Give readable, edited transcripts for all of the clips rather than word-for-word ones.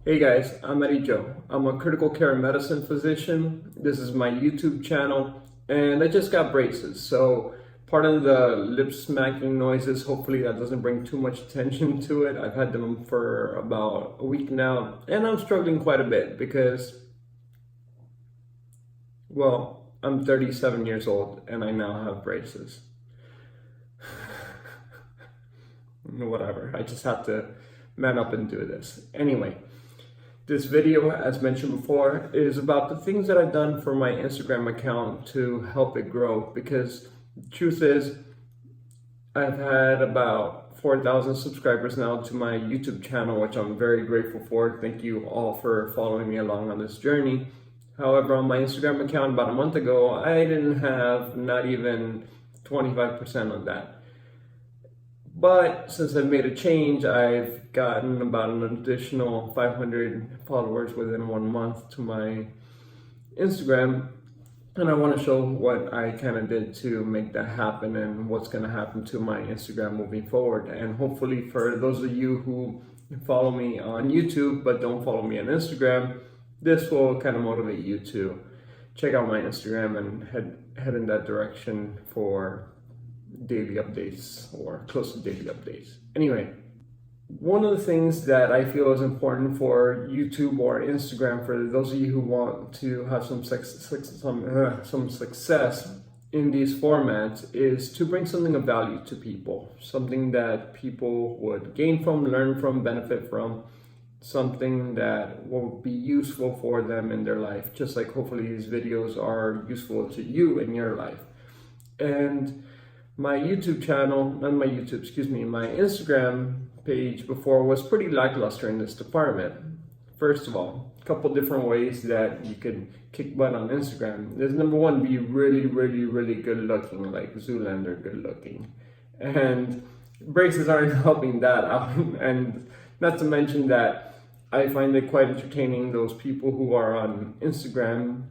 Hey guys, I'm Eddie Joe. I'm a critical care medicine physician. This is my YouTube channel, and I just got braces. So part of the lip smacking noises, hopefully that doesn't bring too much attention to it. I've had them for about a week now, and I'm struggling quite a bit because, well, I'm 37 years old and I now have braces. Whatever, I just have to man up and do this. Anyway. This video, as mentioned before, is about the things that I've done for my Instagram account to help it grow, because the truth is, I've had about 4,000 subscribers now to my YouTube channel, which I'm very grateful for. Thank you all for following me along on this journey. However, on my Instagram account about a month ago, I didn't have not even 25% of that. But since I've made a change, I've gotten about an additional 500 followers within 1 month to my Instagram. And I want to show what I kind of did to make that happen and what's going to happen to my Instagram moving forward. And hopefully for those of you who follow me on YouTube but don't follow me on Instagram, this will kind of motivate you to check out my Instagram and head in that direction for daily updates or close to daily updates. Anyway, one of the things that I feel is important for YouTube or Instagram, for those of you who want to have some success in these formats, is to bring something of value to people, something that people would gain from, learn from, benefit from, something that will be useful for them in their life, just like hopefully these videos are useful to you in your life. And my YouTube channel, my Instagram page before was pretty lackluster in this department. First of all, a couple different ways that you can kick butt on Instagram. There's number one, be really, really, really good looking, like Zoolander good looking. And braces aren't helping that out. And not to mention that I find it quite entertaining, those people who are on Instagram,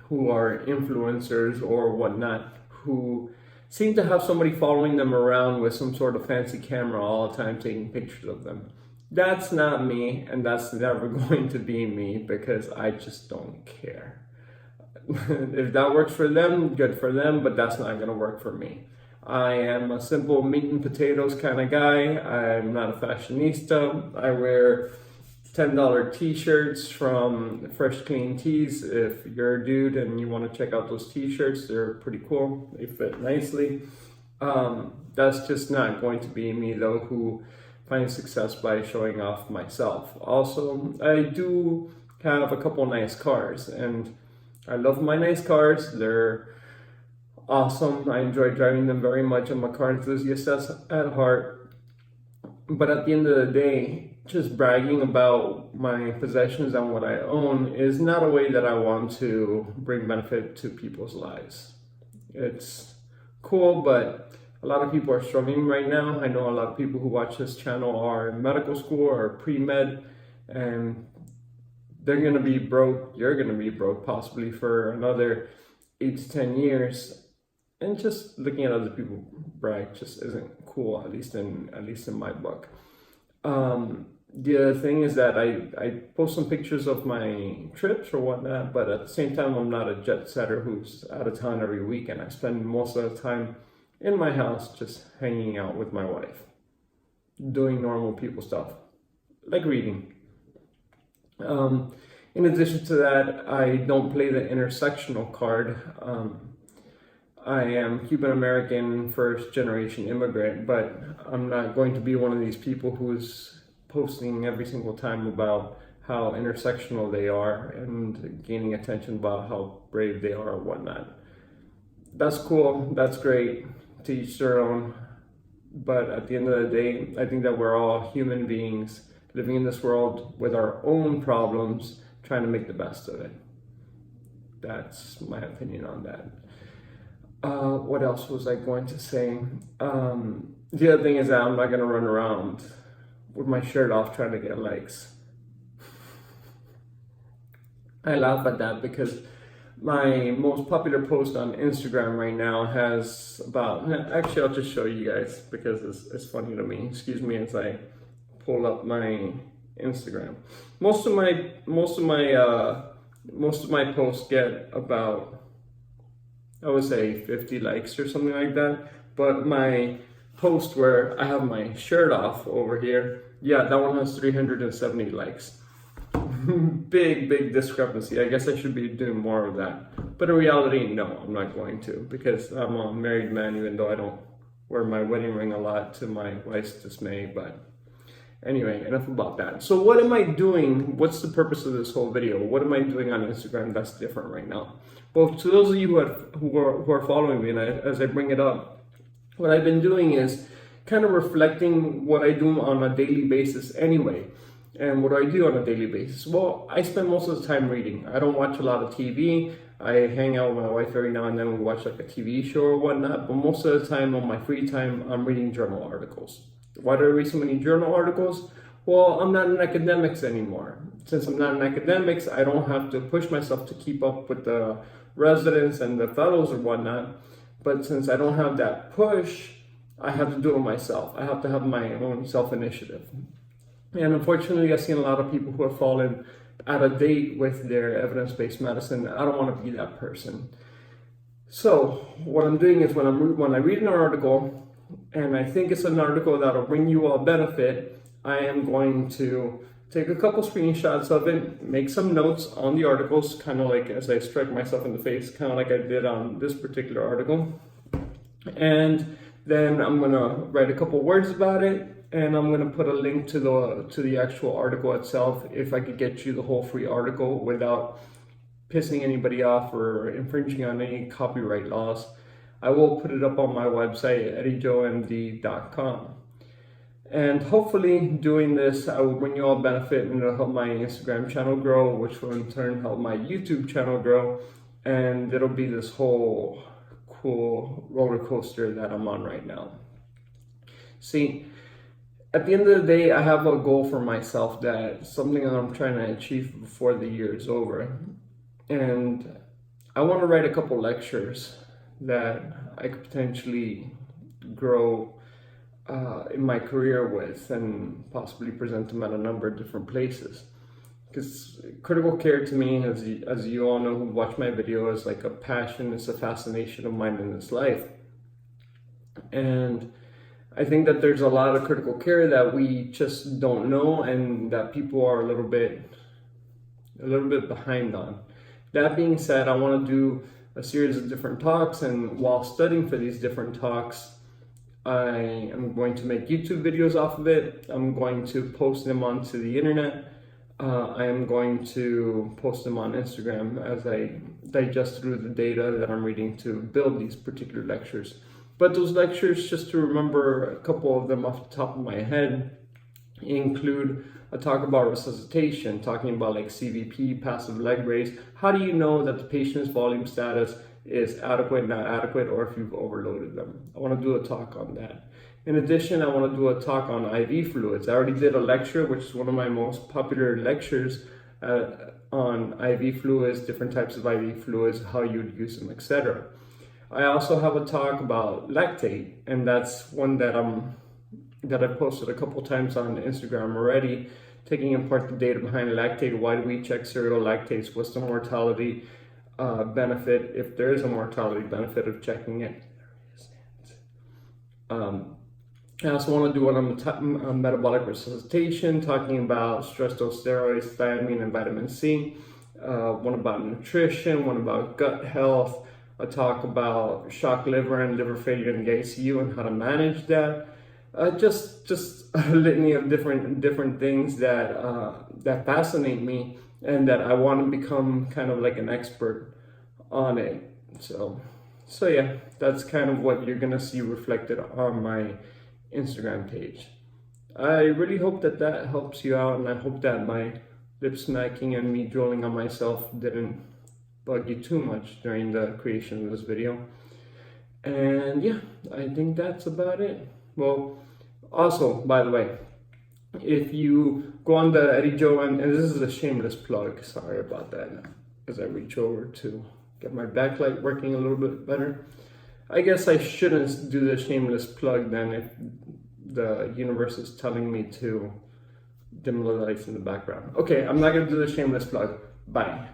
who are influencers or whatnot, who seem to have somebody following them around with some sort of fancy camera all the time taking pictures of them. That's not me, and that's never going to be me, because I just don't care. If that works for them, good for them, but that's not going to work for me. I am a simple meat and potatoes kind of guy. I'm not a fashionista. I wear $10 t-shirts from Fresh Clean Tees. If you're a dude and you want to check out those t-shirts, they're pretty cool. They fit nicely. That's just not going to be me though, who finds success by showing off myself. Also, I do have a couple nice cars, and I love my nice cars. They're awesome. I enjoy driving them very much. I'm a car enthusiast at heart. But at the end of the day, just bragging about my possessions and what I own is not a way that I want to bring benefit to people's lives. It's cool, but a lot of people are struggling right now. I know a lot of people who watch this channel are in medical school or pre-med, and they're going to be broke. You're going to be broke possibly for another 8 to 10 years. And just looking at other people brag just isn't cool, at least in my book. The other thing is that I post some pictures of my trips or whatnot, but at the same time, I'm not a jet setter who's out of town every weekend. I spend most of the time in my house just hanging out with my wife, doing normal people stuff, like reading. In addition to that, I don't play the intersectional card. I am Cuban American, first generation immigrant, but I'm not going to be one of these people who's posting every single time about how intersectional they are and gaining attention about how brave they are or whatnot. That's cool, that's great, to each their own. But at the end of the day, I think that we're all human beings living in this world with our own problems, trying to make the best of it. That's my opinion on that. What else was I going to say? The other thing is that I'm not going to run around with my shirt off trying to get likes. I laugh at that because my most popular post on Instagram right now has about, actually I'll just show you guys because it's funny to me. Excuse me as I pull up my Instagram. Most of my posts get about, I would say, 50 likes or something like that. But my post where I have my shirt off over here, yeah, that one has 370 likes. Big discrepancy. I guess I should be doing more of that. But in reality, no, I'm not going to, because I'm a married man, even though I don't wear my wedding ring a lot, to my wife's dismay. But anyway, enough about that. So what am I doing? What's the purpose of this whole video? What am I doing on Instagram that's different right now? Well, to those of you who are following me, and as I bring it up, what I've been doing is kind of reflecting what I do on a daily basis anyway. And what do I do on a daily basis? Well, I spend most of the time reading. I don't watch a lot of TV. I hang out with my wife every now and then. We watch like a TV show or whatnot. But most of the time on my free time, I'm reading journal articles. Why do I read so many journal articles? Well, I'm not in academics anymore. Since I'm not in academics, I don't have to push myself to keep up with the residents and the fellows or whatnot. But since I don't have that push, I have to do it myself. I have to have my own self-initiative. And unfortunately, I've seen a lot of people who have fallen out of date with their evidence-based medicine. I don't want to be that person. So what I'm doing is when I read an article, and I think it's an article that'll bring you all benefit, I am going to take a couple screenshots of it, make some notes on the articles, kind of like as I strike myself in the face, kind of like I did on this particular article. And then I'm going to write a couple words about it, and I'm going to put a link to the actual article itself, if I could get you the whole free article without pissing anybody off or infringing on any copyright laws. I will put it up on my website, eddyjoemd.com. And hopefully doing this, I will bring you all benefit, and it'll help my Instagram channel grow, which will in turn help my YouTube channel grow. And it'll be this whole cool roller coaster that I'm on right now. See, at the end of the day, I have a goal for myself, that something that I'm trying to achieve before the year is over. And I want to write a couple lectures that I could potentially grow in my career with, and possibly present them at a number of different places. Because critical care to me, as you all know who watch my video, is like a passion, it's a fascination of mine in this life. And I think that there's a lot of critical care that we just don't know, and that people are a little bit behind on. That being said, I want to do a series of different talks, and while studying for these different talks, I am going to make YouTube videos off of it. I'm going to post them onto the internet. I am going to post them on Instagram as I digest through the data that I'm reading to build these particular lectures. But those lectures, just to remember a couple of them off the top of my head, include a talk about resuscitation, talking about like CVP, passive leg raise. How do you know that the patient's volume status is adequate, not adequate, or if you've overloaded them? I want to do a talk on that. In addition, I want to do a talk on IV fluids. I already did a lecture, which is one of my most popular lectures, on IV fluids, different types of IV fluids, how you would use them, etc. I also have a talk about lactate, and that's one that I've posted a couple times on Instagram already, taking apart the data behind lactate. Why do we check serial lactates? What's the mortality benefit, if there is a mortality benefit of checking it? I also want to do one on metabolic resuscitation, talking about stress dose steroids, thiamine, and vitamin C. One about nutrition, one about gut health. I talk about shock liver and liver failure in the ICU and how to manage that. Just a litany of different things that fascinate me, and that I want to become kind of like an expert on it. So yeah, that's kind of what you're gonna see reflected on my Instagram page. I really hope that helps you out, and I hope that my lip smacking and me drilling on myself didn't bug you too much during the creation of this video. And yeah, I think that's about it. Well, also, by the way, if you go on the eddyjoemd, and this is a shameless plug, sorry about that, as I reach over to get my backlight working a little bit better. I guess I shouldn't do the shameless plug then, if the universe is telling me to dim the lights in the background. Okay, I'm not gonna do the shameless plug. Bye.